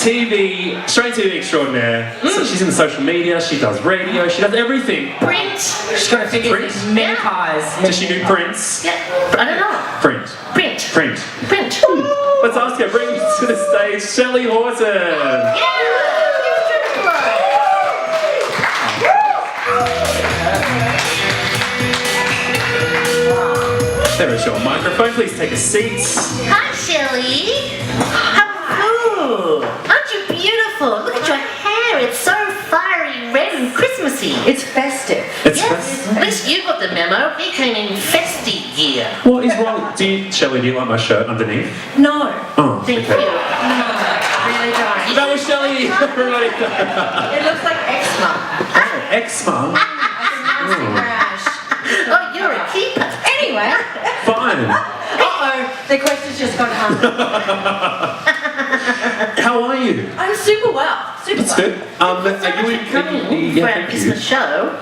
TV, straight TV extraordinaire. So she's in social media, she does radio, she does everything. Print. She's got a figure Print? many pies. Does she do prints? Yeah. I don't know. Print. Print. Print. Print. Let's ask her, bring to the stage Shelly Horton. Yeah. There is your microphone, please take a seat. Hi, Shelly. How aren't you beautiful? Look at your hair. It's so fiery red and Christmassy. It's festive. It's Yes. At least you got the memo. He came in festy gear. What is wrong? Shelly, do you like my shirt underneath? No. Oh, Thank okay. you. Really don't. That was Shelly, everybody. It looks like eczema. Oh, eczema. Rash. Oh, you're a keeper. Anyway. Fine. Uh-oh, the question's just gone harder. How are you? I'm super well. Super That's well. good. Thanks so much for coming for our thank Christmas you. show.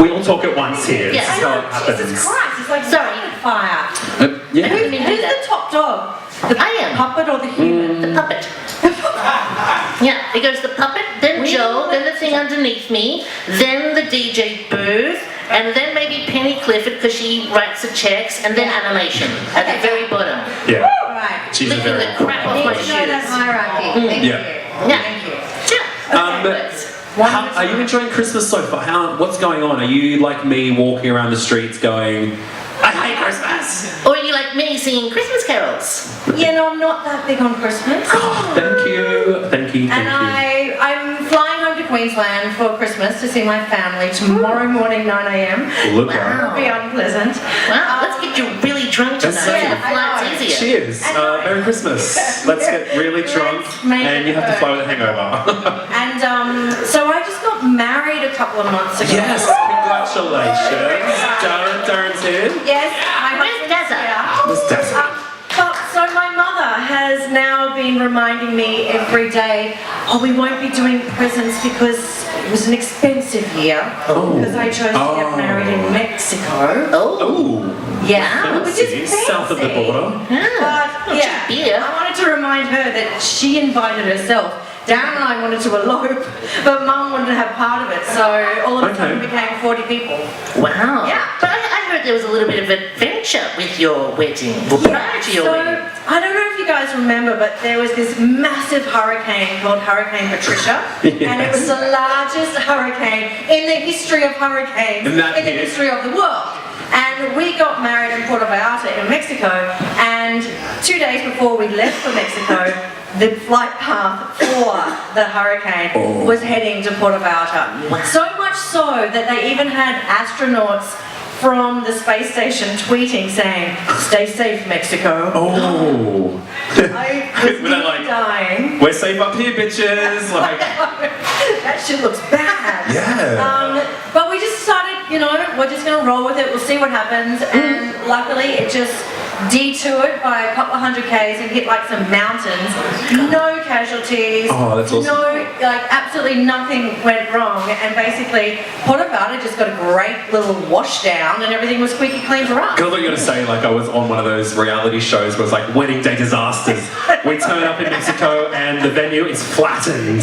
We all talk at once here. Yes. This is I how know, it happens. Jesus Christ, it's like Sorry. fire. Yeah. Who didn't do Who's that? the top dog? The I am. puppet or the human? The puppet. Yeah, it goes the puppet, then Joe, then the thing underneath me, then the DJ booth, and then maybe Penny Clifford because she writes the checks, and then animation at the very bottom. Yeah. Right. She's a Licking very the crap I off need my to know that shoes. hierarchy. Thank Yeah. you. Yeah. Thank you. Yeah. Are you enjoying Christmas so far? What's going on? Are you like me walking around the streets going, I hate Christmas? Or are you like me singing Christmas carols? You know, I'm not that big on Christmas. Thank you, thank you, And thank you. I'm flying home to Queensland for Christmas to see my family tomorrow morning, 9 a.m. Look Wow. out. It'll be unpleasant. Wow, let's get you really drunk tonight That's so right. the flight's I know. easier. Cheers. Merry Christmas. Let's get really drunk make and you it have to fly with a work. hangover. And so I just got married a couple of months ago. Yes, congratulations. Darren's here. Yes, my Where's husband's Dazza? here. Miss Dazza. So my mother has now been reminding me every day, oh, we won't be doing presents because it was an expensive year. Oh. Because I chose to get married in Mexico. Oh, Oh, Yeah, which is fancy. fancy. South of the border. But yeah, beer. I wanted to remind her that she invited herself. Darren and I wanted to elope, but Mum wanted to have part of it, so all of a sudden Okay. became 40 people. wow. Yeah. But I heard there was a little bit of adventure with your wedding. Well, prior to your so wedding. I don't know if you guys remember, but there was this massive hurricane called Hurricane Patricia, and it was the largest hurricane in the history of hurricanes, And that in the hit. history of the world. And we got married in Puerto Vallarta in Mexico, and 2 days before we left for Mexico, the flight path for the hurricane was heading to Puerto Vallarta. Wow. So much so that they even had astronauts from the space station tweeting saying, "Stay safe, Mexico." Oh. I was Were they like, dying. we're safe up here, bitches. Like, That shit looks bad. yeah. But we just decided, you know, we're just going to roll with it. We'll see what happens. And luckily, it just detoured by a couple of 100 Ks and hit like some mountains. No casualties. Oh, that's awesome. No, like absolutely nothing went wrong. And basically, Puerto Vallarta just got a great little wash down and everything was squeaky clean for us. I thought you were going to say, like, I was on one of those reality shows where it's like wedding day disasters. We turn up in Mexico and the venue is flattened.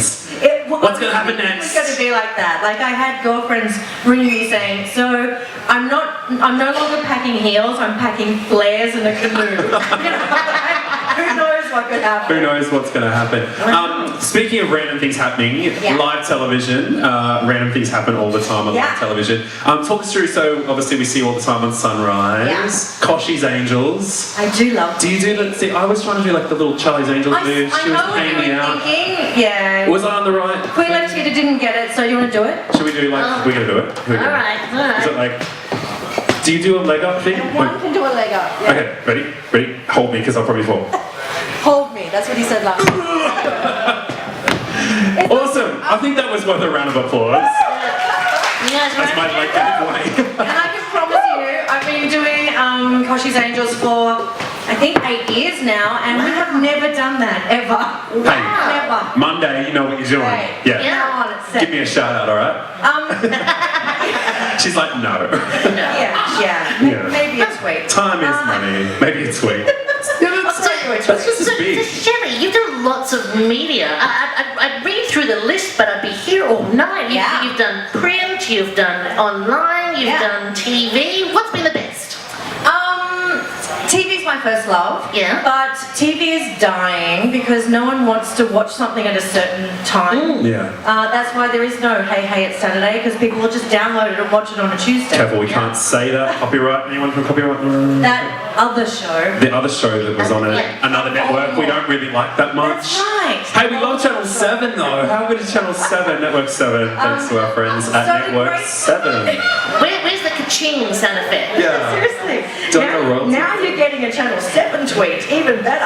What's going to happen next? It's going to be like that. Like I had girlfriends ringing me saying, so I'm no longer packing heels, I'm packing flares in a canoe. You know, who knows what could happen? Who knows what's going to happen? Speaking of random things happening, Yeah. live television, random things happen all the time on Yeah. live television. Talk us through, so obviously we see you all the time on Sunrise, Yeah. Koshi's Angels. I do love Do you do the, see, I was trying to do like the little Charlie's Angels move, I she was know what you paying me were out. thinking. Yeah. Was I on the right? Queen Left Theatre didn't get it, so you want to do it? Should we do like, we're going to do it? We're gonna- Alright. Is it like, do you do a leg up thing? One can do a leg up. Yeah. Okay, ready? Hold me, because I'll probably fall. Hold me. That's what he said last time. Awesome! I think that was worth a round of applause. You guys That's my ready? leg giveaway. And I can promise you, I've been doing Koshi's Angels for, I think, 8 years now, and we have never done that, ever. Hey, Never. Monday, you know what you're doing. Right. Yeah. Now on, it's set. Give me a shout out, alright? She's like, no. Yeah. Yeah. Maybe it's sweet. Time is money. Maybe it's sweet. I'll tell you That's just as So, big. Shelly, you've done lots of media. I'd read through the list, but I'd be here all night. Yeah. You've done print, you've done online, you've done TV. What's been the best? TV's my first love. Yeah. But TV is dying because no one wants to watch something at a certain time. Yeah. That's why there is no Hey Hey It's Saturday, because people will just download it and watch it on a Tuesday. Careful, we can't say that. Copyright. Anyone from copyright? That other show. The other show that was on another network we don't really like that much. That's right. Hey, we love Channel 7 though. How good is Channel 7? Network 7. Thanks to our friends at so Network great. 7. Where's the ka-ching sound effect? Yeah. Seriously. Don't know royalty. Now you're getting a Channel 7 tweet, even better.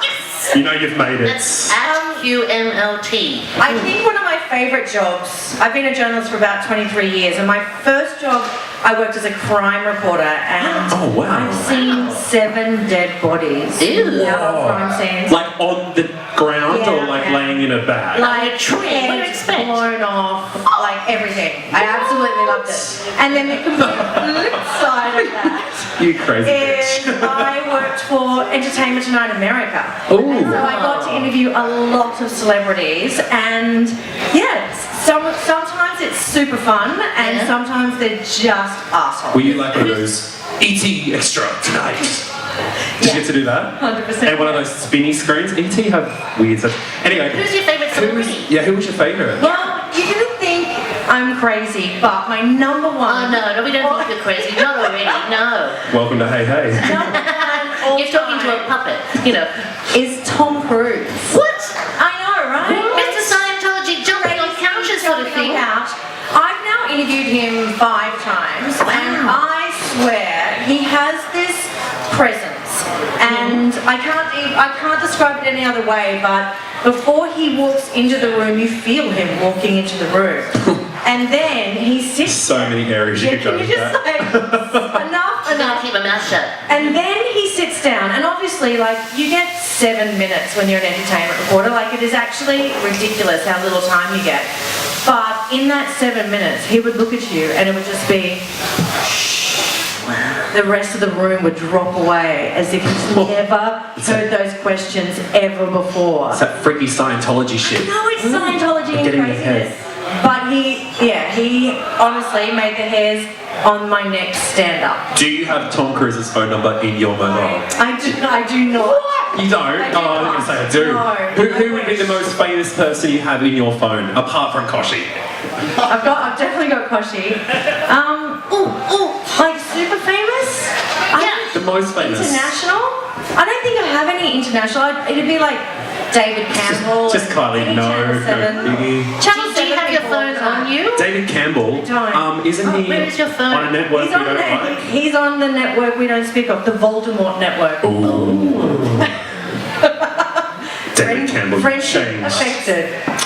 Yes. You know you've made it. That's at QMLT. I think one of my favourite jobs, I've been a journalist for about 23 years, and my first job, I worked as a crime reporter, and Oh, wow. I've seen 7 dead bodies Ew. out of crime scenes. Like on the ground or Yeah, like yeah. laying in a bag? Like a tree. What do you heads expect? blown off, like everything. I absolutely loved it. And then the complete flip side of that You crazy is bitch. I worked for Entertainment Tonight America. Ooh. So I got to interview a lot of celebrities, and sometimes it's super fun, and Yeah. sometimes they're just assholes. Were you like one of those ET extra tonight? Did you get to do that? 100%. And one of those spinny screens? ET have weird stuff. Anyway. Who's your favourite celebrity? Who was your favourite? Well, you're gonna think I'm crazy, but my number Oh one. no, we don't think you're crazy. Not already, no. Welcome to Hey Hey. Number one all You're talking to a time puppet, you know. is Tom Cruise. What? I know, right? Mr. Scientology jumping on couches sort of thing. Couch. I've now interviewed him 5 times, and I swear he has this presence, and I can't describe it any other way. But before he walks into the room, you feel him walking into the room, and then he sits. So many areas you Yeah, could go can you with just that. say enough? I'm gonna keep my mouth shut. And then he sits down, and obviously, like, you get 7 minutes when you're an entertainment reporter. Like, it is actually ridiculous how little time you get. But in that 7 minutes, he would look at you, and it would just be, the rest of the room would drop away as if he's never heard those questions ever before. It's that freaky Scientology shit. No, it's Scientology and Getting in the craziness. But he honestly made the hairs on my neck stand up. Do you have Tom Cruise's phone number in your mobile? I do not. You don't? I do Oh, I was going to say I do. No. Who would be the most famous person you have in your phone, apart from Koshi? I've definitely got Koshi. Like super famous? Yeah. The most famous? International? I don't think I have any international. It'd be like David Campbell. Just Kylie, maybe no, Channel no 7. biggie. Channel Do you 7 have your people all phone the time. on you? David Campbell, Don't. isn't he where is your phone? on a network He's we on, don't like? he's on the network we don't speak of, the Voldemort network. Ooh. David Campbell, Friendship change. affected.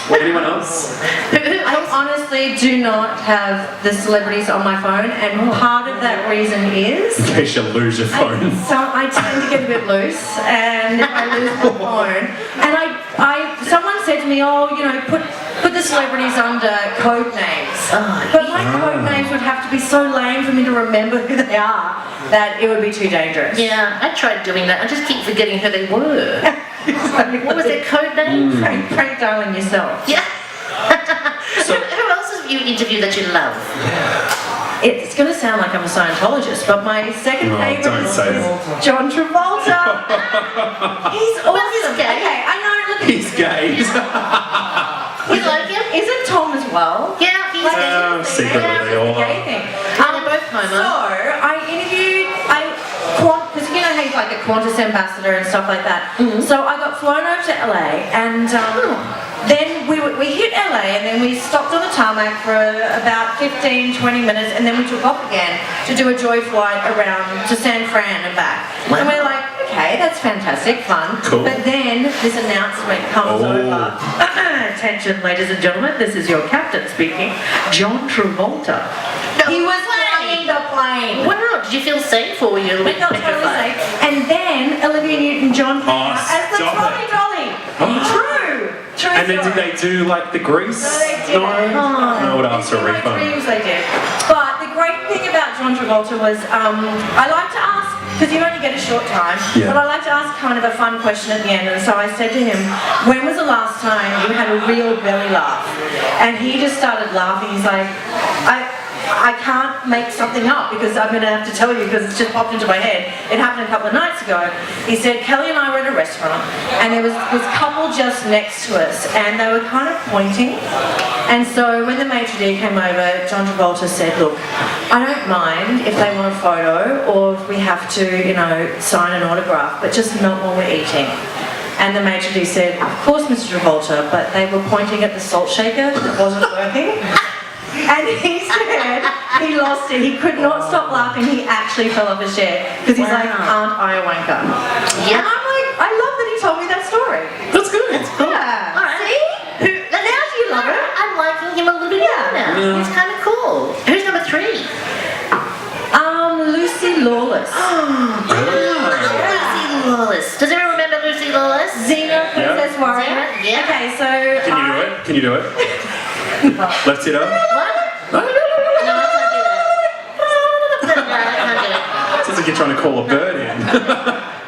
Anyone else? I honestly do not have the celebrities on my phone, and part of that reason is In case you lose your phone. I tend to get a bit loose, and if I lose my phone, and someone said to me, oh, you know, put the celebrities under code names. But my code names would have to be so lame for me to remember who they are that it would be too dangerous. Yeah, I tried doing that. I just keep forgetting who they were. What was their code name? Prank dialing yourself. Yeah. Who else have you interviewed that you love? It's going to sound like I'm a Scientologist, but my second Oh, favourite don't is say that. John Travolta. He's Well, awesome. he's gay. Okay, I know. Look at He's gay. You like him? Isn't Tom as well? Yeah, he's gay. Secretly they all It's a gay are. thing. They're both homo. So I interviewed, because you know how he's like a Qantas ambassador and stuff like that. So I got flown over to LA, and then we hit LA, and then we stopped on the tarmac for about 15-20 minutes, and then we took off again to do a joy flight around to San Fran and back. Wow. And we're like, okay, that's fantastic, fun. Cool. But then this announcement comes over. Attention, ladies and gentlemen, this is your captain speaking, John Travolta. He was flying the plane. Wow, did you feel safe or were you a I bit felt totally petrified? safe. And then Olivia Newton-John came out as the stop trolley it. dolly. True And then did story. they do like the grease? No, they didn't. I would ask for a In my refund. dreams they did. But the great thing about John Travolta was I like to ask because you only get a short time. Yeah. But I like to ask kind of a fun question at the end. And so I said to him, when was the last time you had a real belly laugh? And he just started laughing. He's like, I can't make something up because I'm going to have to tell you because it's just popped into my head. It happened a couple of nights ago. He said, Kelly and I were at a restaurant and there was this couple just next to us and they were kind of pointing. And so when the maitre d' came over, John Travolta said, look, I don't mind if they want a photo or if we have to, sign an autograph, but just not while we're eating. And the maitre d' said, of course, Mr. Travolta, but they were pointing at the salt shaker that wasn't working. And he said he lost it. He could not stop laughing. He actually fell off his chair because he's like, aren't I a wanker? Yeah. And I'm like, I love that he told me that story. That's good. It's cool. Yeah. All right. See? Now do you love it? I'm liking him a little bit more now. Yeah. He's kind of cool. Who's number 3? Lucy Lawless. Lucy Lawless. Does anyone remember Lucy Lawless? Xena, Princess Warrior. Xena, yeah. Okay, so Can you do it? Can you do it? Left hitter? What? No? No, I can't do that. No, I can't do it. Sounds like you're trying to call a bird in.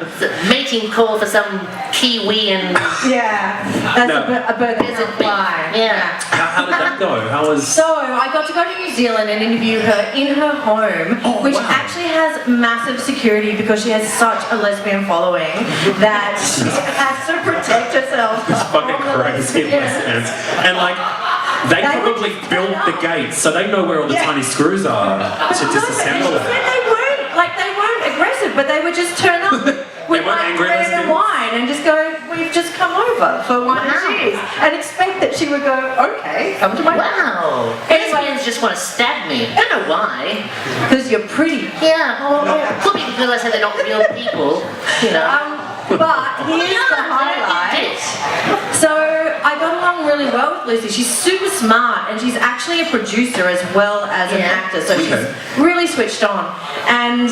It's a mating call for some kiwi and yeah, that's No. a bird that doesn't fly. yeah. How did that go? How was... So I got to go to New Zealand and interview her in her home, which wow. actually has massive security because she has such a lesbian following that she has to protect herself. It's fucking from the crazy lesbians. lesbians. And like, they They were probably just built turned the up. gates, so they know where all the Yeah. tiny screws are to No, disassemble and it. they weren't aggressive, but they would just turn up with weren't like angry bread and lesbians? wine and just go, we've just come over for wine and cheese, and expect that she would go, okay, come to my house. Wow. Lesbians just want to stab me. I don't know why. Because you're pretty. Yeah. Well, could be because I said they're not real people. But here's the highlight. So I got along really well with Lucy. She's super smart and she's actually a producer as well as an actor. So she's really switched on. And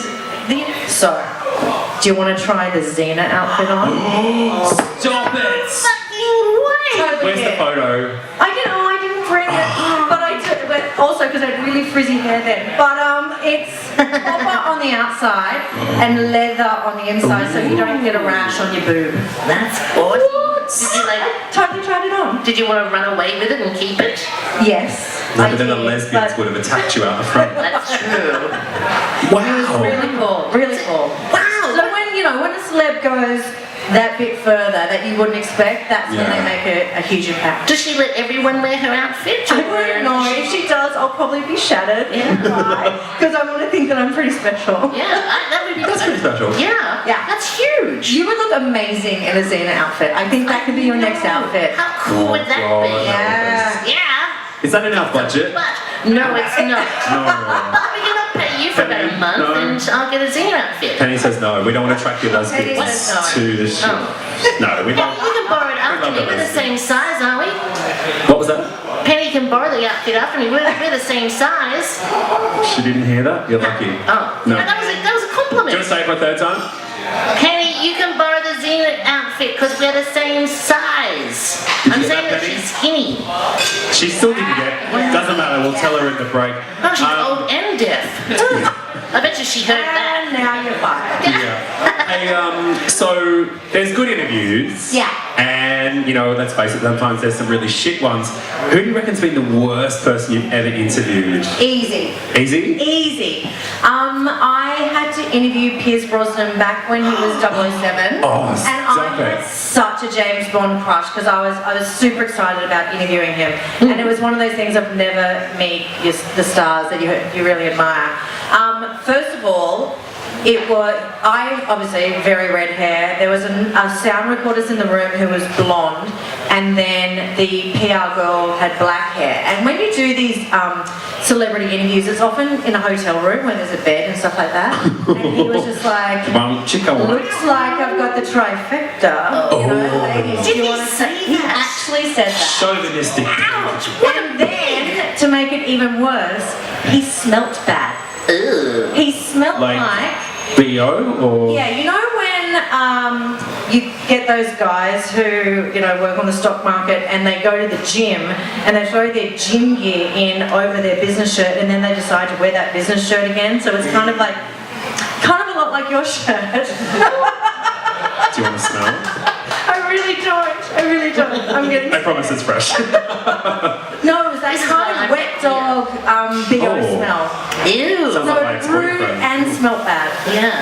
do you want to try the Xena outfit on? Stop it! Fucking way. Totally Where's the get it. photo? I didn't bring it, but I did. But also because I had really frizzy hair then. But it's copper on the outside and leather on the inside, so you don't get a rash on your boob. That's awesome. Did you Totally tried it on. Did you want to run away with it and keep it? Yes. No, I but then the did, lesbians but would have attacked you out the front. That's true. Wow! Really cool. Really cool. Wow. So when a celeb goes that bit further that you wouldn't expect, that's when they make a huge impact. Does she let everyone wear her outfit? I don't know. If she does, I'll probably be shattered. Yeah. Because I want to think that I'm pretty special. Yeah, that would be That's pretty special. Yeah, Yeah. that's huge. You would look amazing in a Xena outfit. I think that could be your next outfit. How cool would that God, be? Yeah. Yeah. Is that in our budget? But no, it's not. No. But we cannot pay you for about a month No. and I'll get a Xena outfit. Penny says no. We don't want to attract your Penny lesbians says no. to the shoot. No, we Yeah, don't. you can borrow it after love me. the We're the same size, aren't we? What was that? Penny can borrow the outfit after me. We're the same size. She didn't hear that? You're lucky. Oh, No. that was a Do you compliment. want to say it for a third time? Penny, you can borrow the Xena outfit because we're the same size. Did I'm you get saying that, that Penny? she's skinny. She still didn't get it. Doesn't matter. We'll tell her in the break. Oh, she's old and deaf. I bet you she heard that. And now you're fired. Yeah. Hey, so there's good interviews. Yeah. And, let's face it, sometimes there's some really shit ones. Who do you reckon's been the worst person you've ever interviewed? Easy. Easy? Easy. I had to interview Pierce Brosnan back when he was 007. Oh, and I stop it. had such a James Bond crush because I was super excited about interviewing him. And it was one of those things of never meet the stars that you really admire. First of all, I obviously very red hair. There was a sound recordist in the room who was blonde, and then the PR girl had black hair. And when you do these celebrity interviews, it's often in a hotel room where there's a bed and stuff like that. And he was just like, looks like I've got the trifecta. Ladies, Did do you he want to say He that? actually said that. Chauvinistic. Ouch! And then, to make it even worse, he smelt bad. Ugh. He smelt like B.O. or... yeah, you know when you get those guys who, work on the stock market and they go to the gym and they throw their gym gear in over their business shirt and then they decide to wear that business shirt again. So it's kind of a lot like your shirt. Do you want to smell? I really don't. I really don't. I'm getting. I promise it's fresh. No, it was that This is kind what of I wet dog Big O Oh. smell. Ew. Sounds So like my it brewed ex-boyfriend. and smelled bad. Yeah.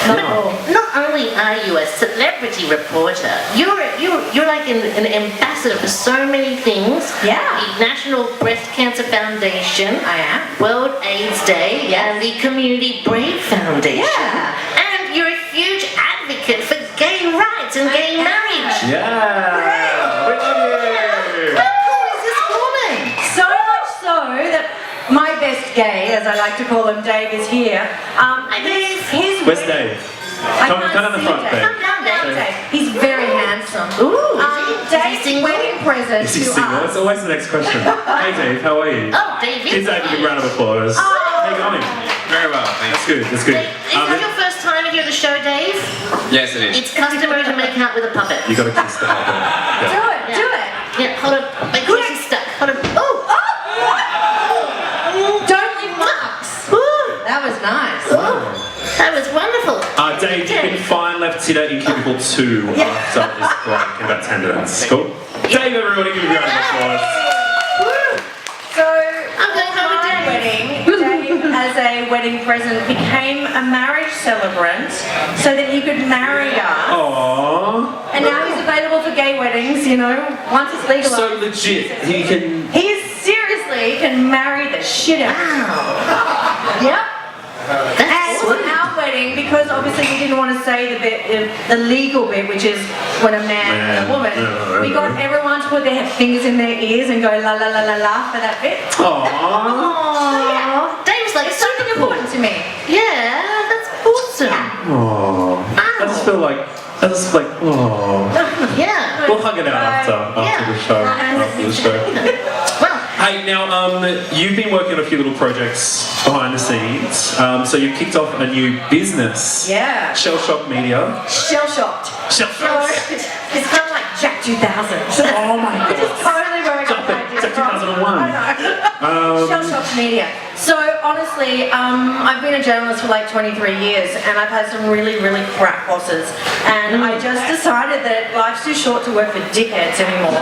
Not But all. not only are you a celebrity reporter, you're like an ambassador for so many things. Yeah. The National Breast Cancer Foundation. I am. World AIDS Day. Yes. And the Community Brave Foundation. Yeah. And you're a huge advocate for gay rights and gay am. marriage. Yeah! We love you! How cool is this woman? So much so that my best gay, as I like to call him, Dave, is here. His Where's wedding- Dave? I Come can't on the see front, Dave. Come down, Dave. Dave. He's very handsome. Ooh, is he Dave's single? wedding present Is he to single? us. That's always the next question. Hey Dave, how are you? Oh, Dave Give is Dave a big round of applause. Oh. How you going? Very well, thanks. That's good, that's good. Dave, is this your first time here at the show, Dave? Yes, it is. It's customary to make out with a puppet. You gotta kiss the puppet. Do Yeah. it, do it. Yeah, hold on. My kiss is stuck. Hold on. Oh! Don't leave marks. Ooh, That was nice. that was wonderful. Dave, you can find left here in cubicle 2 after this break in about 10 minutes. Cool? Dave, everybody, give a round of applause. So, I'm going home with my Dave. wedding, Dave, as a wedding present, became a marriage celebrant so that he could marry us. Aww. And now he's available for gay weddings, you know, once it's legalized. So legit, he can... He seriously can marry the shit out of Wow. him. Yep. That's And awesome. our wedding, because obviously we didn't want to say the bit, the legal bit, which is when a man and a woman, we got everyone to put their fingers in their ears and go la la la la la for that bit. Aww. Aww. Dave's like It's super something cool. important to me. Yeah, that's awesome. Aww. I just feel like... aww. Yeah. We'll hug it out after the show. After the show. Well, Hey, now, you've been working on a few little projects behind the scenes. So you've kicked off a new business. Yeah. Shell Shock Media. Shell shocked. Shell So Shock. it's kind of like Jack 2000. Oh my Which is god. totally where I got Stop the it. idea It's from. 2001. I know. Shell Shock Media. So honestly, I've been a journalist for like 23 years and I've had some really, really crap bosses. And I just decided that life's too short to work for dickheads anymore.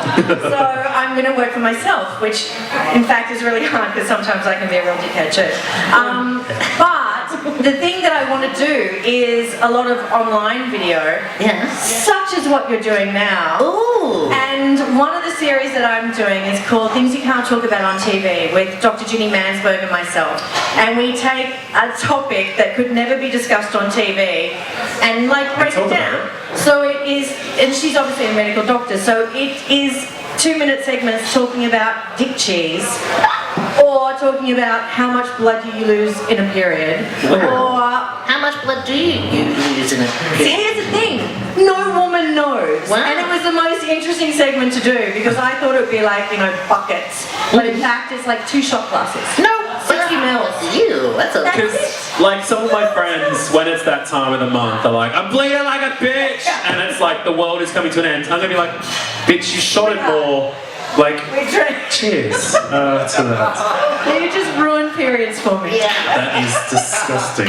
So I'm going to work for myself, which in fact is really hard because sometimes I can be a real dickhead too. But the thing that I want to do is a lot of online video, yeah. such as what you're doing now. Ooh. And one of the series that I'm doing is called Things You Can't Talk About on TV with Dr. Ginny Mansberg and myself. And we take a topic that could never be discussed on TV and like break talk it about down. So it is, and she's obviously a medical doctor, so it is 2-minute segments talking about dick cheese or talking about how much blood do you lose in a period or How much blood do you lose in a period? here's the thing, no woman knows. Wow. And it was the most interesting segment to do because I thought it would be like, you know, buckets. But in fact, it's like 2 shot glasses. No, 60 mils. You, that's a Because, like, some of my friends, when it's that time of the month, are like, I'm bleeding like a bitch! And it's like, the world is coming to an end. I'm gonna be like, bitch, you shot it more. Like, We drank. cheers to that. You just ruined periods for me. Yeah. That is disgusting.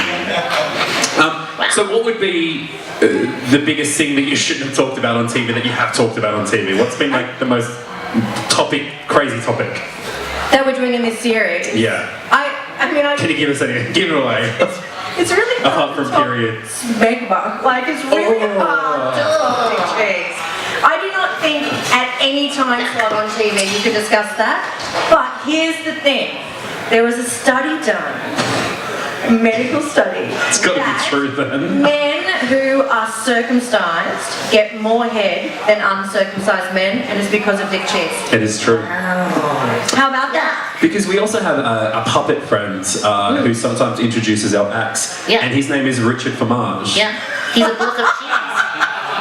So what would be the biggest thing that you shouldn't have talked about on TV that you have talked about on TV? What's been like the most crazy topic? That we're doing in this series. Yeah. I mean, Can you give us any? Give it away. it's really hard Apart to from talk period. smegma. Like, it's really hard to talk dick cheese. I do not think at any time slot on TV you could discuss that. But here's the thing. There was a study done, a medical study. It's got to be that true then. Men who are circumcised get more head than uncircumcised men, and it's because of dick cheese. It is true. How about that? Because we also have a puppet friend who sometimes introduces our acts, Yeah. and his name is Richard Fromage. Yeah. He's a block of cheese.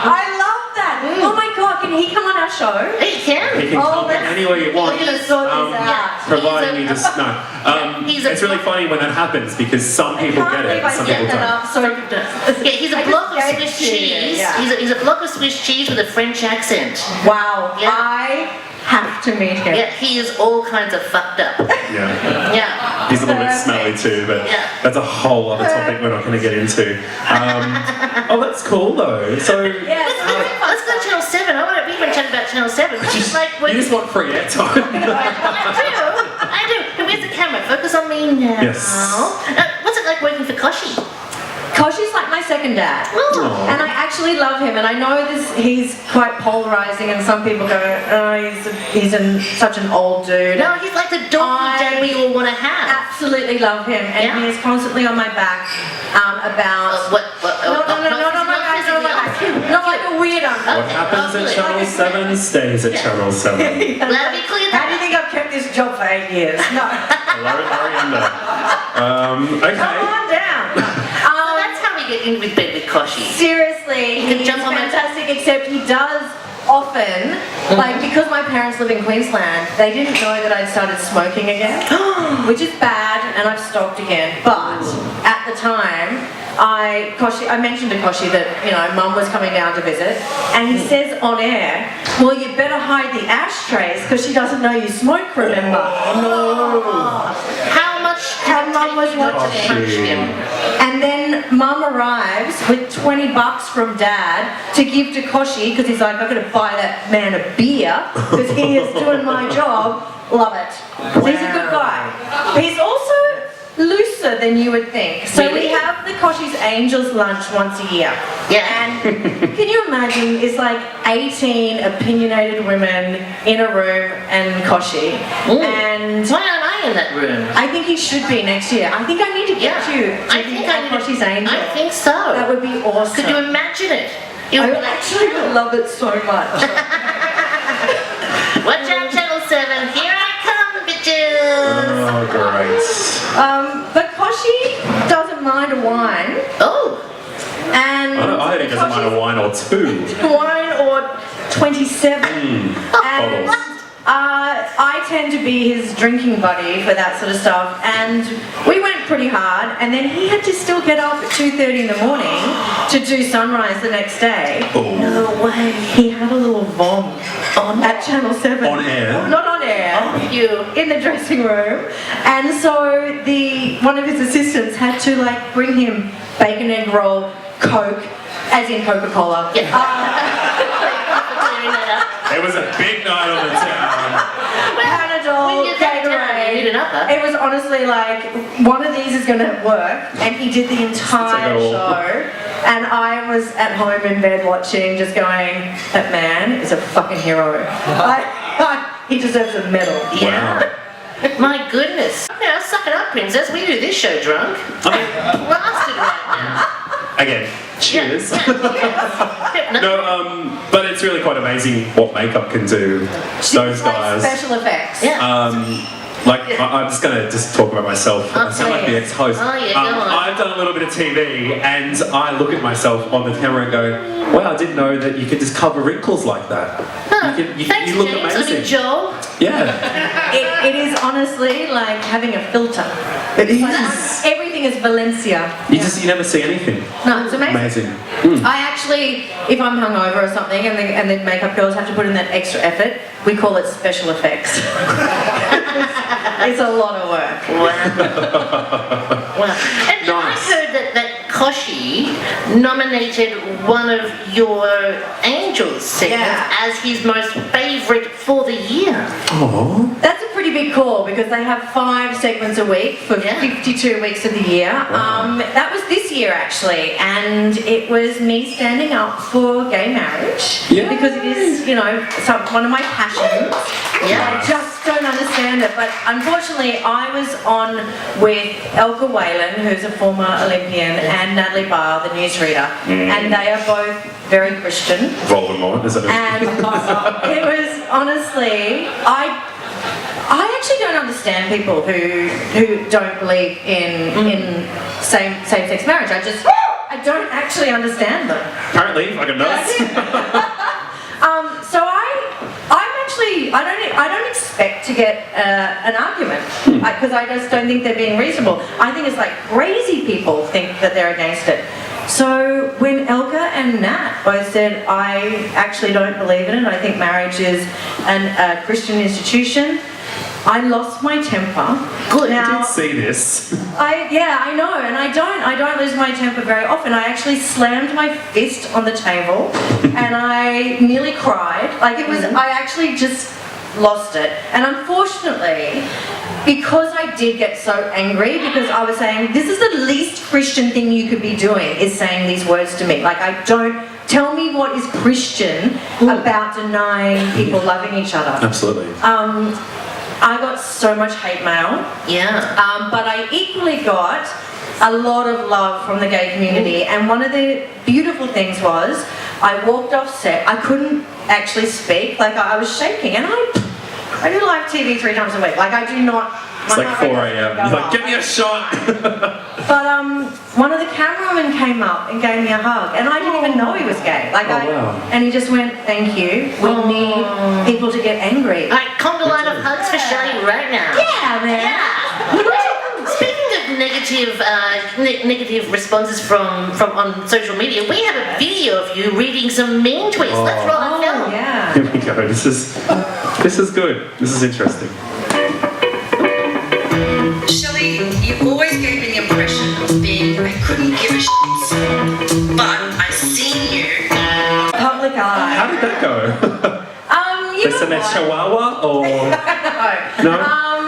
I love that. Oh my god, can he come on our show? He can. He can Oh, come let's- any way you want. We're gonna sort this out. Yeah. Providing you He's a- just no. he's a- It's really funny when that happens because some people get it, and some people that don't. up. So Yeah, he's a I block of just Swiss gave it to you, cheese. yeah. He's a block of Swiss cheese with a French accent. wow, Yeah. I have to meet him. Yeah, he is all kinds of fucked up. Yeah. Yeah. He's a little bit smelly too, but Yeah. that's a whole other topic we're not going to get into. Oh, that's cool though. So Yes. Let's go to Channel 7. We haven't chatted about Channel 7. What's it like you just want free airtime. I do. Where's the camera? Focus on me now. Yes. What's it like working for Koshi? Koshi's like my second dad. Oh. And I actually love him, and I know he's quite polarizing, and some people go, oh, he's such an old dude. No, he's like the donkey dad we all want to have. Absolutely love him, and Yeah. he is constantly on my back about... Not like a weirdo. What happens at Channel 7 stays at Channel 7. Let me clear How do you that. think I've kept this job for 8 years? No. Hello, Marianda. Come Okay. on down. So that's how we get in with bed with Koshi. Seriously, can he's jump on my fantastic, except he does often, like, because my parents live in Queensland, they didn't know that I'd started smoking again, which is bad, and I've stopped again. But at the time, I mentioned to Koshi that, Mum was coming down to visit, and he says on air, well, you better hide the ashtrays because she doesn't know you smoke, remember? How Mum was watching. Punch him. And then Mum arrives with $20 from Dad to give to Koshi because he's like, I'm going to buy that man a beer because he is doing my job. Love it. He's a good guy. He's also looser than you would think. So Really? we have the Koshi's Angels lunch once a year. Yeah. And can you imagine, it's like 18 opinionated women in a room and Koshi. Ooh. And Why aren't I in that room? I think he should be next year. I think I need to get you to I think I need Koshi's Angel. I think so. That would be awesome. Could you imagine it? It would I be like, actually would love it so much. watch out, Channel 7. Here I come, bitches. Oh, great. But Koshi doesn't mind a wine, Oh. and I think he doesn't mind a wine or two. wine or 27. And bottles. I tend to be his drinking buddy for that sort of stuff, and we went pretty hard, and then he had to still get up at 2:30 in the morning to do sunrise the next day. Oh. No way. He had a little vom at Channel 7. On air? Not on air. You. In the dressing room, and so one of his assistants had to bring him bacon egg roll, Coke, as in Coca-Cola. Yeah. Clearing that up. It was a big night on the town. Panadol, When you're that down, you need an upper. Gatorade. It was honestly like, one of these is going to work, and he did the entire It's like show, and I was at home in bed watching, just going, that man is a fucking hero. He deserves a medal. Yeah. My goodness. Yeah, suck it up, princess. We do this show drunk. I'm blasted right now. Again, cheers. Yeah, cheers. No, but it's really quite amazing what makeup can do. Those guys. Special effects. Yeah. I'm just going to talk about myself. I sound like the ex-host. Oh, yeah, go on. I've done a little bit of TV, and I look at myself on the camera and go, wow, I didn't know that you could just cover wrinkles like that. Huh. You look James. amazing. Joel. Yeah. It is honestly like having a filter. It is. Everything is Valencia. You never see anything. No, it's amazing. Amazing. I actually, if I'm hungover or something, and the makeup girls have to put in that extra effort, we call it special effects. It's a lot of work. Wow. Wow. And Nice. I heard that Koshi nominated one of your Angels segments as his most favourite for the year. Oh. That's a pretty big call because they have 5 segments a week for 52 weeks of the year. Wow. That was this year actually, and it was me standing up for gay marriage because it is, one of my passions. Yeah. I just don't understand it, but unfortunately I was on with Elka Whalen, who's a former Olympian, and Natalie Barr, the newsreader, and they are both very Christian. Voldemort, is it? And it was honestly, I actually don't understand people who don't believe in same-sex marriage. I don't actually understand them. Apparently, fucking nuts. So I don't expect to get an argument because I just don't think they're being reasonable. I think it's like crazy people think that they're against it. So when Elka and Nat both said, I actually don't believe in it, I think marriage is a Christian institution, I lost my temper. Good. I did see this. I know, and I don't lose my temper very often. I actually slammed my fist on the table and I nearly cried. Like it was, I actually just lost it. And unfortunately, because I did get so angry, because I was saying, this is the least Christian thing you could be doing, is saying these words to me. Like tell me what is Christian about denying people loving each other. Absolutely. I got so much hate mail. Yeah. But I equally got a lot of love from the gay community. And one of the beautiful things was, I walked off set, I couldn't actually speak, like I was shaking. And I do live TV 3 times a week. Like I do not. It's like 4 a.m. You're like, give me a shot. But one of the cameramen came up and gave me a hug, and I didn't even know he was gay. Like wow. And he just went, "Thank you. We need people to get angry." All right, come to line of hugs for Shelly right now. Yeah, man. Yeah. Speaking of negative responses from on social media, we have a video of you reading some mean tweets. Let's roll that film. Yeah. Here we go. This is good. This is interesting. Shelly, you always gave me the impression of being I couldn't give a shit, but I seen you. Public eye. How did that go? You know SMS what? Chihuahua or No. no?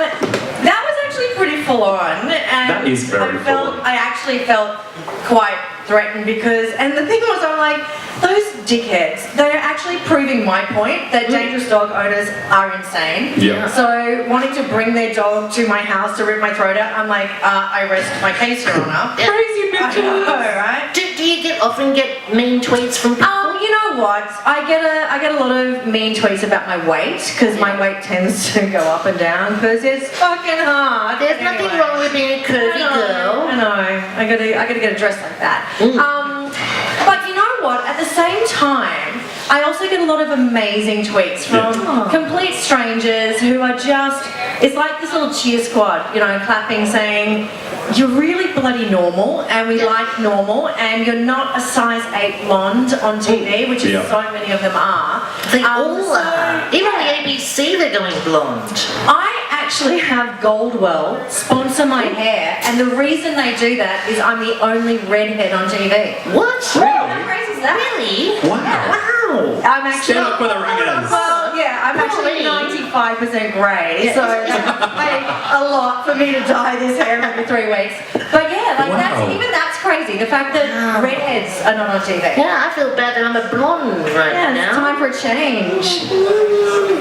That was actually pretty full on, and That is very full on. I actually felt quite threatened because, and the thing was, I'm like, those dickheads, they're actually proving my point that dangerous dog owners are insane. Yeah. So wanting to bring their dog to my house to rip my throat out, I'm like, I rest my case, Your Honour. Yeah. Crazy bitches. I know, right? Do you often get mean tweets from people? You know what? I get a lot of mean tweets about my weight because my weight tends to go up and down because it's fucking hard. There's nothing wrong with being a curvy girl. I know. I gotta get a dress like that. But you know what? At the same time, I also get a lot of amazing tweets from complete strangers who are just, it's like this little cheer squad, you know, clapping saying, you're really bloody normal and we like normal and you're not a size 8 blonde on TV, which is so many of them are. They all are. Even the ABC, they're going blonde. I actually have Goldwell sponsor my hair, and the reason they do that is I'm the only redhead on TV. What? How crazy is that? Really? Wow. I'm actually Stand up for the ringers. Well, yeah, I'm actually 95% grey, so that takes a lot for me to dye this hair every 3 weeks. But yeah, like that's crazy. The fact that redheads are not on TV. Yeah, I feel bad that I'm a blonde right Yeah, now. it's time for a change.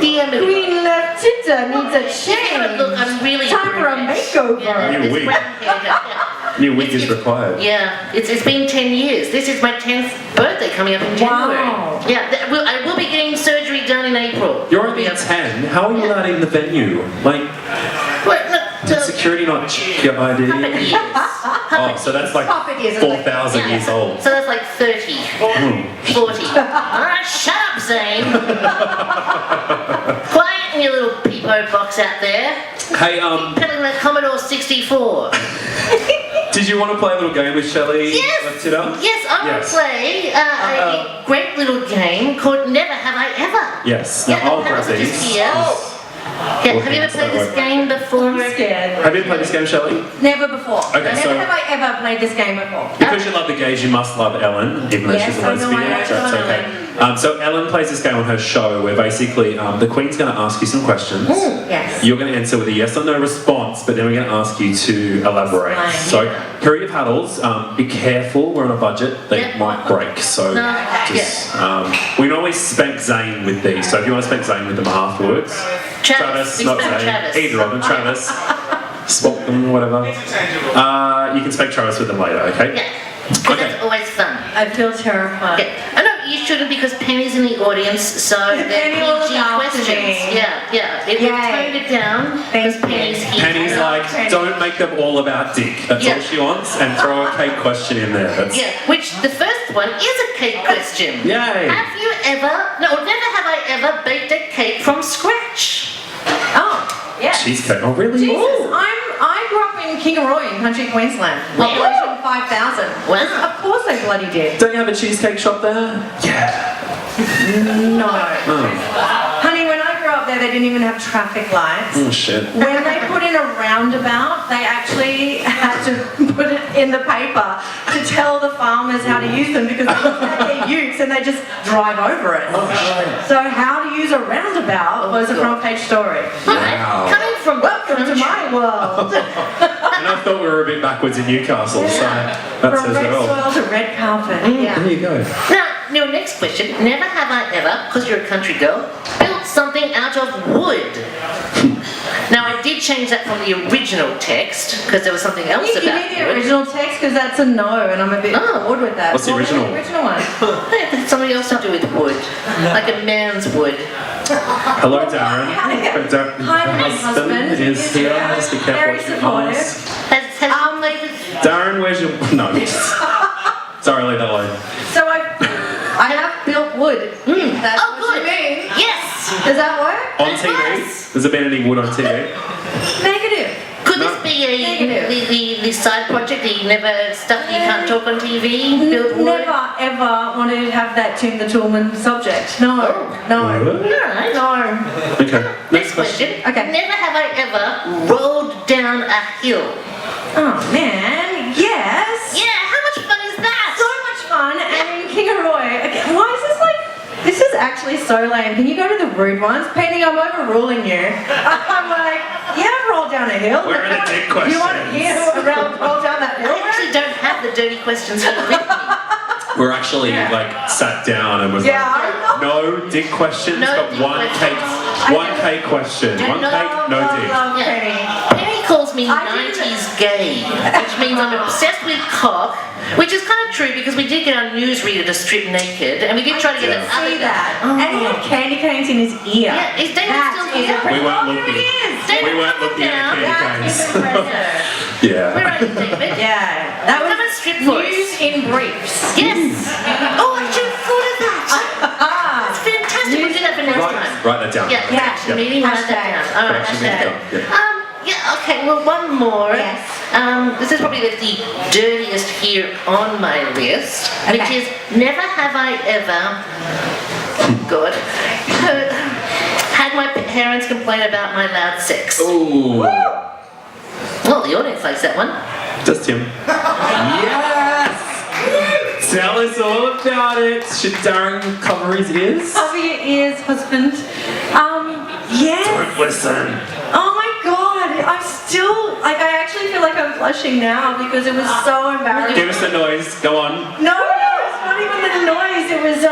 Queen Latifah needs a change. Look, I'm really Time for a brutish. makeover. Yeah, New this wig. brown hair, yeah. New wig is required. Yeah, it's been 10 years. This is my 10th birthday coming up in January. Wow. Yeah, I will be getting surgery done in April. You're only 10. How are you allowed in the venue? Like, Wait, look, did security not check your ID? puppet years. Oh, so that's like Puppet years is like- 4,000 years old. So that's like 30, 40. Alright, shut up, Zane. Quiet in your little peepo box out there. Hey, Peddling that Commodore 64. did you want to play a little game with Shelly? Yes. Yes, I'm going to Yes. play a great little game called Never Have I Ever. Yes. Yeah, Now I'll the grab powers are just these. here. Yeah, have you ever played this game before? I'm scared. Have you played this game, Shelley? Never before. Okay, Never so- have I ever played this game before. Because you love the gays, you must love Ellen, even though Yes, she's a I know, lesbian. I know, That's I know. okay. So Ellen plays this game on her show where basically the Queen's going to ask you some questions. Yes. You're going to answer with a yes or no response, but then we're going to ask you to elaborate. Right, So here are your paddles. Be careful, we're on a budget. They Yeah. might break. So No, just, we normally spank Zane with these. So if you want to spank Zane with them afterwards. Travis, we not spank Zane. Travis. Either of them, Travis. Swap them, whatever. You can spank Travis with them later, okay? Yeah, because Okay. that's always fun. I feel terrified. Yeah. I know you shouldn't because Penny's in the audience, so they're Penny will look PG after questions. me. Yeah. We've Yay. toned it down because Thank you. Penny's here. Penny's like, Penny. don't make them all about Dick. That's Yeah. all she wants, and throw a cake question in there. That's, Yeah, which the first one is a cake question. Yay! Have you ever, no, never have I ever baked a cake from scratch? Oh, yeah. Cheesecake. Oh, really? Jesus, I grew up in Kingaroy in country Queensland. Wow. Population 5,000. Wow. Of course they bloody did. Don't you have a cheesecake shop there? Yeah. No. Oh. Honey, when I grew up there, they didn't even have traffic lights. Oh shit. When they put in a roundabout, they actually had to put it in the paper to tell the farmers how to use them because they had their utes and they just drive over it. So how to use a roundabout was a front page story. Alright, Wow. coming from Welcome to my world. And I thought we were a bit backwards in Newcastle, so that From says red it all. soil to red carpet. Yeah. There you go. Now, your next question. Never have I ever, because you're a country girl, built something out of wood. Now, I did change that from the original text, because there was something else You about need the wood. original text because that's a no, and I'm a bit Oh. bored with that. What's the What was original? The original one. Hey, but something else to do with wood. Like a man's wood. Hello, Darren. Hi, my husband. is here. Just be careful Very with your supportive. eyes. Has played with... Darren, where's your... No. Sorry, leave that alone. So I have built wood. That's Oh, what good. you mean. Yes! Does that work? On It TV? was. Has there been any wood on TV? Negative. Could No. this be a Negative. the side project that you never stuff you can't talk on TV? Build wood? Never ever wanted to have that Tim the Toolman subject. No. No. Alright. No. Okay. Next question. Okay. Never have I ever rolled down a hill. Oh man. Yes. Yeah, how much fun is that? So much fun. And in Kingaroy. Okay, why is this like? This is actually so lame. Can you go to the rude ones? Penny, I'm overruling you. I'm like, yeah, I've rolled down a hill. Where are the dick You want to questions? hear roll down that hill? I actually don't have the dirty questions here with me. We're actually like sat down and was Yeah, like, I know. no dick questions, No but dick one questions. cake, one cake question, Do one not cake, no dick. Love Yeah. Penny. Penny calls me I didn't- 90s gay, which means I'm obsessed with cock, which is kind of true because we did get our newsreader to strip naked and we did try to get Yeah. an other See guy. that? Oh. And he had candy canes in his ear. Yeah, is David That still is here? impressive. We weren't Oh, looking. there he is. David, We weren't come looking at down. candy That is canes. impressive. Where Yeah. are you, David? Yeah, that Come and was strip for us. news in briefs. Yes. Oh, I should have thought of that. Ah, That's fantastic. We'll do that for next time. Write that down. Yeah, Yeah. production meeting, write that Hashtag. down. All right, Production hashtag. meeting, yeah. Yeah, okay, well, one more. Yes. This is probably the dirtiest here on my list, which Okay. is never have I ever, God, had my parents complain about my loud sex. Ooh. Well, the audience likes that one. Just him. Yes! Tell us all about it. Should Darren cover his ears? cover your ears, husband. Yes. Don't listen. Oh my God, I'm still like I actually feel like I'm blushing now because it was so embarrassing. Give us the noise. Go on. No, it's not even the noise. It was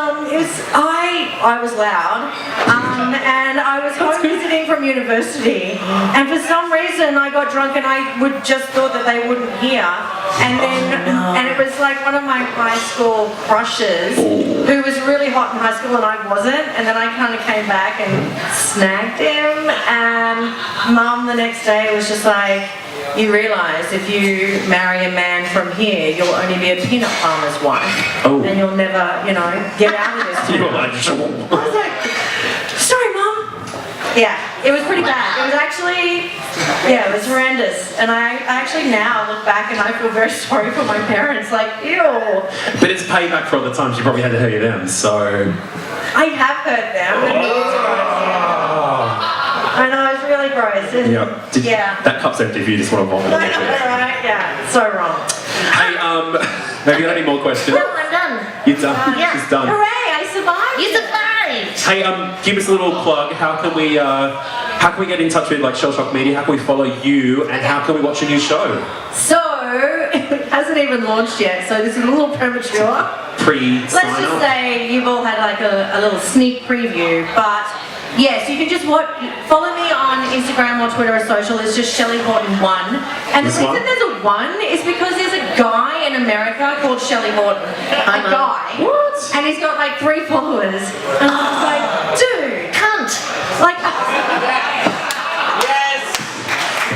I was loud, and I was home visiting from university, and for some reason I got drunk and I would just thought that they wouldn't hear, and then and it was like one of my high school crushes who was really hot in high school and I wasn't, and then I kind of came back and snagged him, and Mum the next day was just like, you realise if you marry a man from here, you'll only be a peanut farmer's wife. Oh. And you'll never, get out of this You were town. like, I was like, sorry, Mum. Yeah, it was pretty bad. It was actually, it was horrendous. And I actually now look back and I feel very sorry for my parents. Like, ew. but it's payback for all the times you probably had to hurt them, so... I have hurt them. And it was gross. I know, it's really gross. And Yeah. That cup's empty if you just want to vomit. I know, right? Yeah, so wrong. Hey, have you got any more questions? No, I'm done. You're done. Yeah. It's done. Hooray, I survived. You survived. Hey, give us a little plug. How can we get in touch with like Shell Shock Media? How can we follow you? And how can we watch a new show? So, it hasn't even launched yet, so this is a little premature. Let's Pre-sign just up. say you've all had like a little sneak preview, but yes, you can just follow me on Instagram or Twitter or social. It's just Shelly Horton 1. And This the reason one? there's a 1 is because there's a guy in America called Shelly Horton. A guy. What? And he's got like 3 followers. And I was like, dude, Cunt. like...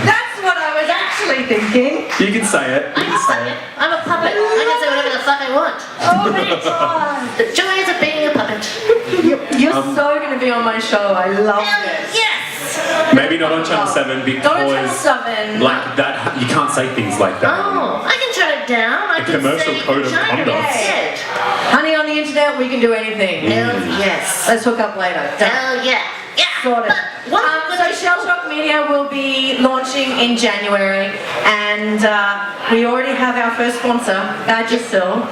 That's what I was actually thinking. You can say it. You can say it. I'm a puppet. I can say whatever the fuck I want. Oh my God. The joys of being a puppet. You're so going to be on my show. I love Hell this. yes. Maybe not on Channel 7 Not on Channel because 7. like that you can't say things like that. Oh, I can turn it down. I The can commercial say code of vagina conduct. instead. Honey, on the internet, we can do anything. Hell yes. Let's hook up later. Done. Hell yeah. Yeah. Sorted. But what So Shell Shock Media will be launching in January, and we already have our first sponsor, Badgersill.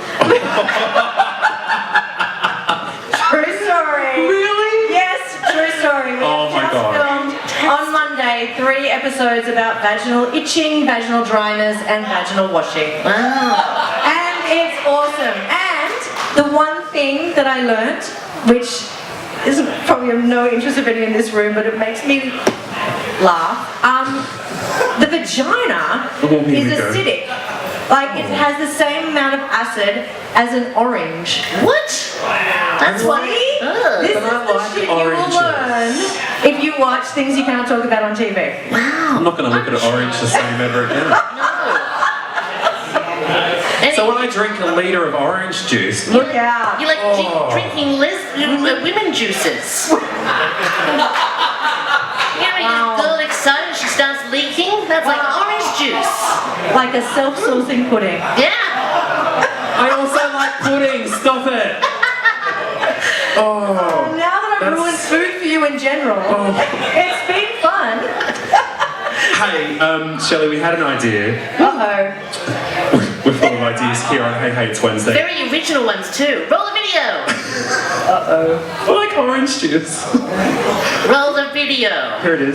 True story. Really? Yes, true story. We Oh my have just God. filmed on Monday 3 episodes about vaginal itching, vaginal dryness, and vaginal washing. Wow. And it's awesome. And the one thing that I learnt, which is probably of no interest of any in this room, but it makes me laugh. The vagina Oh, here we is go. acidic. Like it has the same amount of acid as an orange. What? That's why. See? Ugh. This is But I the like shit you will oranges. learn if you watch things you can't talk about on TV. I'm not going to look at an orange the same ever again. So when I drink a litre of orange juice, Look out. You like Oh. drinking women juices. You know, Wow. a girl excited, she starts leaking. That's like Wow. orange juice. Like a self-sourcing pudding. Yeah. I also like pudding. Stop it. Oh. Now that I've That's- ruined food for you in general, it's been fun. Hey, Shelley, we had an idea. Uh-oh. We're full of ideas here on Hey Hey It's Wednesday. Very original ones too. Roll the video. Uh-oh. I like orange juice. Roll the video. Here it is.